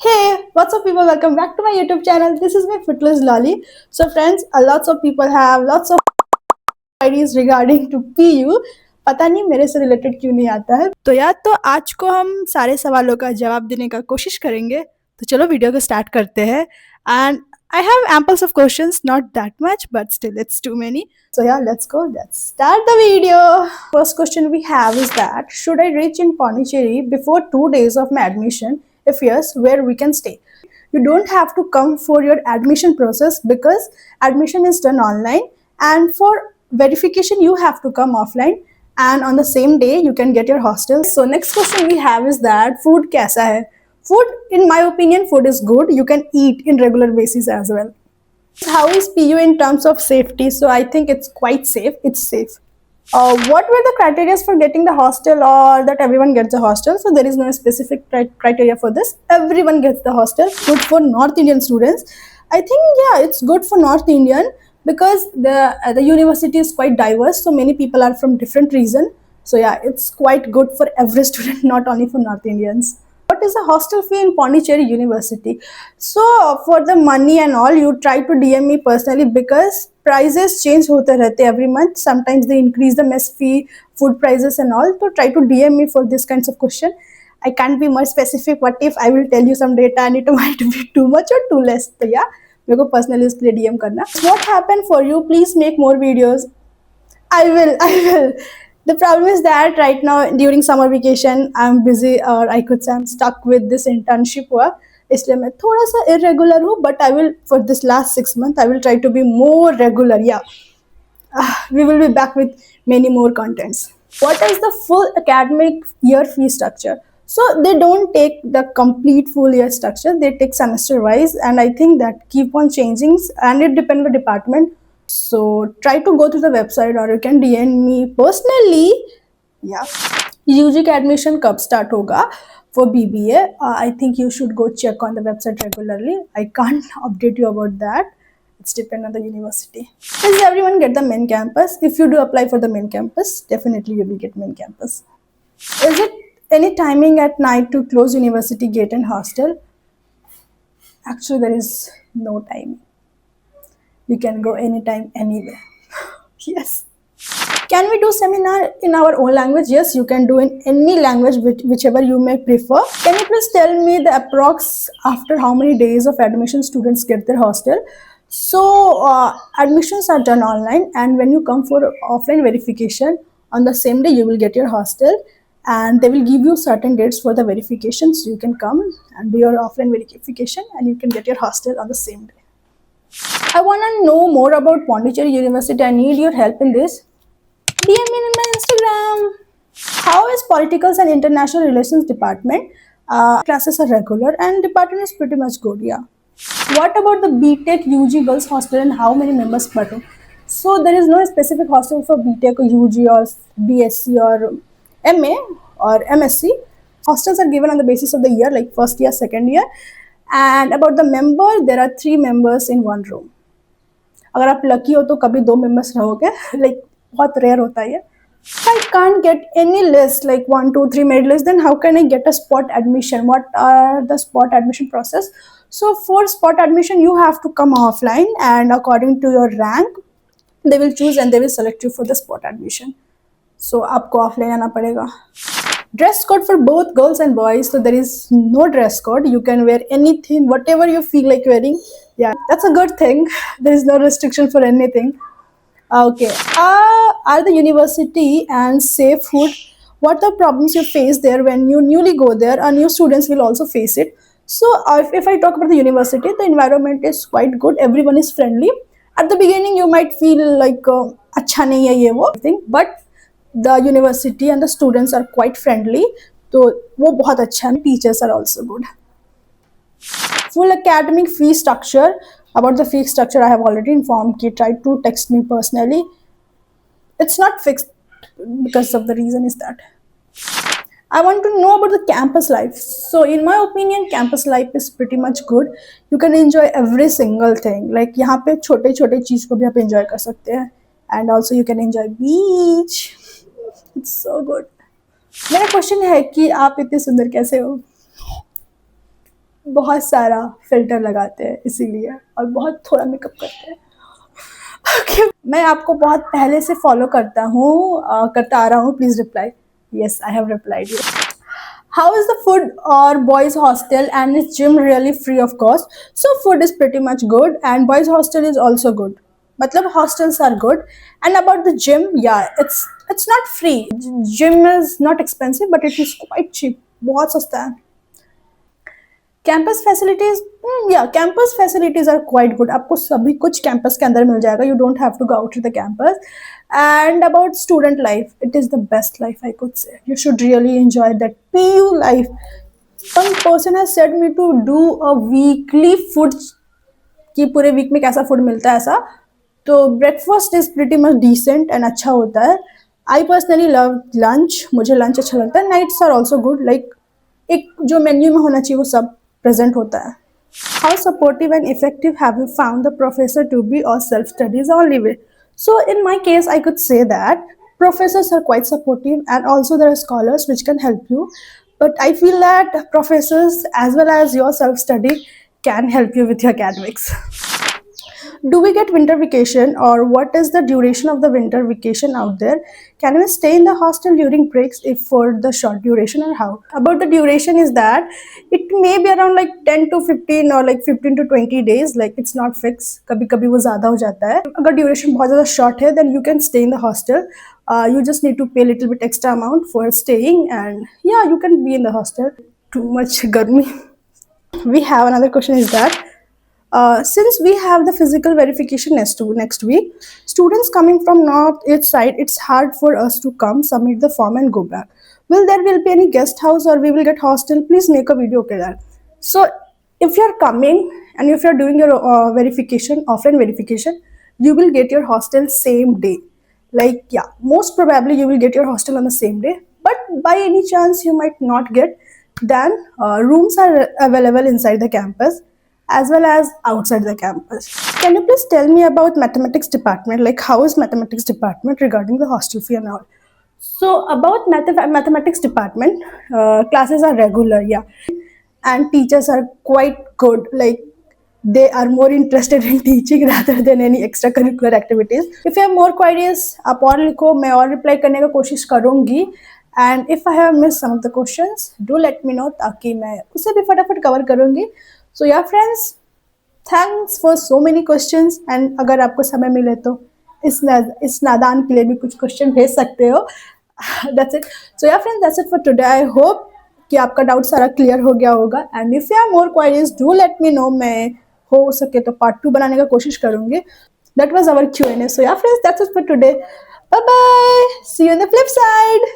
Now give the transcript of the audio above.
Hey, what's up, people? Welcome back to my YouTube channel. This is my Footless Lolly. So, friends, lots of people have lots of queries regarding to PU. पता नहीं मेरे से related क्यों नहीं आता है तो यार तो आज को हम सारे सवालों का जवाब देने का कोशिश करेंगे तो चलो वीडियो को स्टार्ट करते हैं and I have amples of questions, not that much, but still it's too many. So yeah, let's go. Let's start the video. First question we have is that should I reach in Pondicherry before 2 days of my admission? If yes, where we can stay? You don't have to come for your admission process because admission is done online, and for verification you have to come offline, and on the same day you can get your hostel. So next question we have is that food kaisa hai? Food, in my opinion, food is good. You can eat in regular basis as well. How is PU in terms of safety? So I think it's quite safe. It's safe. What were the criteria for getting the hostel, or that everyone gets a hostel? So there is no specific criteria for this. Everyone gets the hostel. Good for North Indian students. I think yeah, it's good for North Indian because the university is quite diverse. So many people are from different region. So yeah, it's quite good for every student, not only for North Indians. What is the hostel fee in Pondicherry University? So for the money and all, you try to DM me personally because prices change होते रहते every month. Sometimes they increase the mess fee, food prices and all. So try to DM me for this kinds of question. I can't be more specific. What if I will tell you some data and it might be too much or too less? So yeah, मेरे को personally उसके लिए DM करना. What happened for you? Please make more videos. I will. I will. The problem is that right now during summer vacation I'm busy, or I could say I'm stuck with this internship work. इसलिए मैं थोड़ा सा irregular हूँ, but I will for this last 6 months I will try to be more regular. Yeah, we will be back with many more contents. What is the full academic year fee structure? So they don't take the complete full year structure, they take semester wise, and I think that keep on changing and it depends on the department. So try to go to the website or you can DM me personally. Yeah. UG का admission कब start होगा for BBA? I think you should go check on the website regularly. I can't update you about that. It's depend on the university. Does everyone get the main campus? If you do apply for the main campus, definitely you will get main campus. Is it any timing at night to close university gate and hostel? Actually, there is no timing. You can go anytime, anywhere. Yes. Can we do seminar in our own language? Yes, you can do in any language, whichever you may prefer. Can you please tell me the approx after how many days of admission students get their hostel? So admissions are done online, and when you come for offline verification, on the same day you will get your hostel, and they will give you certain dates for the verification, so you can come and do your offline verification and you can get your hostel on the same day. I want to know more about Pondicherry University. I need your help in this. DM me in my Instagram. How is Politicals and International Relations department? Classes are regular and department is pretty much good. Yeah. What about the BTech UG girls hostel and how many members per room? So there is no specific hostel for BTech or UG or BSc or MA or MSc. Hostels are given on the basis of the year, like first year, second year. And about the member, there are 3 members in one room. अगर आप lucky हो तो कभी 2 members रहोगे, like बहुत rare होता है ये. If I can't get any list like 1, 2, 3 merit list, then how can I get a spot admission? What are the spot admission process? So for spot admission, you have to come offline, and according to your rank, they will choose and they will select you for the spot admission. So आपको offline आना पड़ेगा. Dress code for both girls and boys, so there is no dress code. You can wear anything, whatever you feel like wearing. Yeah, that's a good thing. There is no restriction for anything. Okay. Are the university and safe food? What are the problems you face there when you newly go there? And new students will also face it. So if I talk about the university, the environment is quite good. Everyone is friendly. At the beginning, you might feel like अच्छा नहीं है ये वो thing, but the university and the students are quite friendly. तो वो बहुत अच्छा है. Teachers are also good. Full academic fee structure. About the fee structure, I have already informed you. Try to text me personally. It's not fixed because of the reason is that I want to know about the campus life. So in my opinion, campus life is pretty much good. You can enjoy every single thing. Like यहाँ पे छोटे छोटे चीज को भी आप enjoy कर सकते हैं. And also you can enjoy beach. It's so good. मेरा क्वेश्चन है कि आप इतने सुंदर कैसे हो? बहुत सारा फिल्टर लगाते हैं इसीलिए, और बहुत थोड़ा मेकअप करते हैं। Okay. मैं आपको बहुत पहले से फॉलो करता हूँ, करता आ रहा हूँ, please reply. Yes, I have replied you. How is the food or boys hostel and is gym really free of cost? So food is pretty much good and boys hostel is also good. मतलब hostels are good. And about the gym, yeah, it's not free. Gym is not expensive, but it is quite cheap. बहुत सस्ता है। Campus facilities, या campus facilities are quite good. आपको सभी कुछ campus के अंदर मिल जाएगा, you don't have to go out to the campus. And about student life, it is the best life I could say. You should really enjoy that PU life. One person has said me to do a weekly food, कि पूरे week में कैसा food मिलता है ऐसा। तो breakfast is pretty much decent and अच्छा होता है। आई पर्सनली लव लंच, मुझे लंच अच्छा लगता है। Nights are also good, like एक जो मेन्यू में होना चाहिए वो सब प्रेजेंट होता है। How supportive and effective have you found the professor to be, or self studies only way? So in my case, I could say that professors are quite supportive, and also there are scholars which can help you. But I feel that professors as well as your self study can help you with your academics. Do we get winter vacation, or what is the duration of the winter vacation out there? Can we stay in the hostel during breaks if for the short duration, or how? About the duration is that it may be around like 10 to 15 or like 15 to 20 days, like it's not fixed. कभी कभी वो ज़्यादा हो जाता है। अगर duration बहुत ज़्यादा short है then you can stay in the hostel. You just need to pay a little bit extra amount for staying, and yeah, you can be in the hostel. Too much garmi. We have another question is that since we have the physical verification next week, students coming from north east side, it's hard for us to come, submit the form and go back. Will be any guest house or we will get hostel? Please make a video okay that. So if you're coming and if you're doing your verification, offline verification, you will get your hostel same day. Like, yeah, most probably you will get your hostel on the same day, but by any chance you might not get, then rooms are available inside the campus as well as outside the campus. Can you please tell me about mathematics department? Like, how is mathematics department regarding the hostel fee and all? So about mathematics department, classes are regular, yeah, and teachers are quite good. Like, they are more interested in teaching rather than any extracurricular activities. If you have more queries, आप और लिखो, मैं और reply करने का कोशिश करूँगी. And if I have missed some of the questions, do let me know ताकि मैं उसे भी फटाफट cover करूँगी. So yeah friends, thanks for so many questions, and अगर आपको समय मिले तो इस नादान के लिए भी कुछ क्वेश्चन भेज सकते हो. That's it. So yeah friends, that's it for today. I hope कि आपका डाउट सारा क्लियर हो गया होगा. And if you have more queries do let me know. मैं हो सके तो पार्ट 2 बनाने का कोशिश करूंगी. That was our Q&A. So yeah friends, that's it for today. Bye bye. See you on the flip side.